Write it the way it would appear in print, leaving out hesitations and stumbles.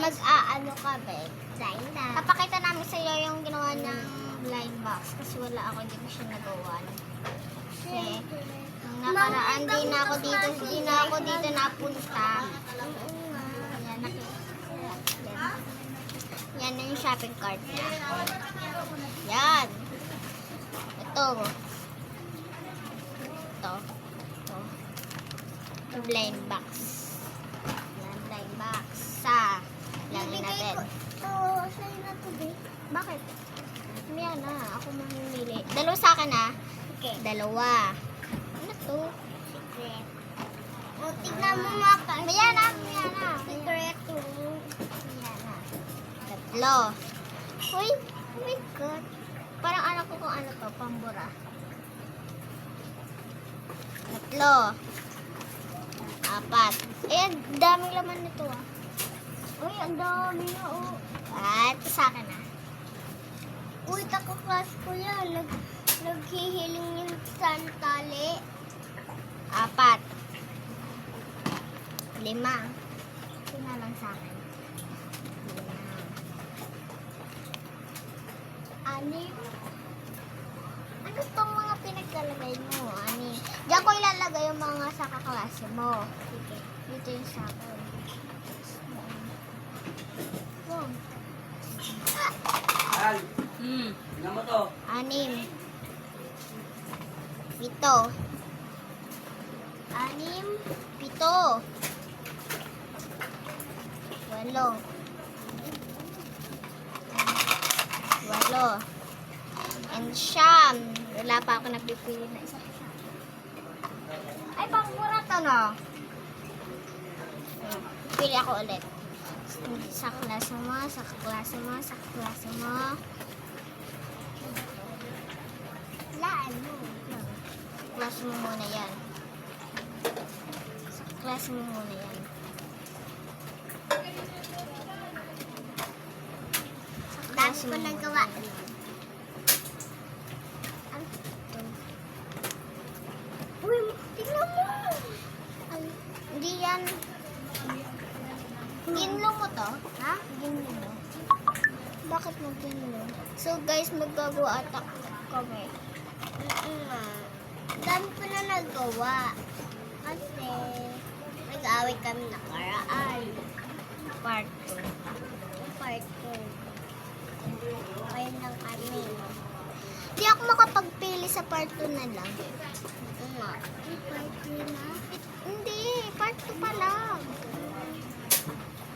mag-aano ka, be. Blind na. Papakita namin sa iyo yung ginawa ng blind box. Kasi wala ako, hindi ko siya nagawa. Kasi, nung nakaraan, di na ako dito napunta. Ayan, yan na yung shopping cart niya. Yan. Ito. Ito. Blind box. Yan, blind box. Lagyan natin. Sa'yo na to, babe. Bakit? Yan na. Ako mamimili. Dalawa sa akin, ha? Okay. Dalawa. Ano to? Secret. O, tignan mo mga pa. Yan na. Secret. Yan na. Tatlo. Uy, oh my God. Parang alam ko kung ano to. Pambura. Tatlo. Apat. Ayan, daming laman nito, ah. Uy, ang dami na, oh. At sa akin, ah. Uy, takaklas ko yan. Naghihiling yung santali. Apat. 5. Ito na lang sa akin. 5. 6. Ano tong mga pinagkalagay mo? 6. Diyan ko ilalagay yung mga sa kaklase mo. Sige. Dito yung sa akin. Oh. Al, tingnan mo to. 6. 7. 8. 8. And siyam. Wala pa ako napipili na isa. Ay, pambura to, no? Pili ako ulit. Sa klase mo, sa klase mo, sa klase mo. Laan mo. Sa klase mo muna yan. Sa klase mo muna yan. Sa klase mo nagawa. Uy, tingnan mo. Ay, hindi yan. Ginlo mo to? Ha? Ginlo mo? Bakit mo ginlo? So guys, magagawa ata kami. Dami ko na nagawa. Kasi nag-away kami nakaraan. Part 2. Part 2. Ayun lang kami. Di ako makapagpili sa part 2 na lang. Part 2 na? Hindi, part 2 pa lang.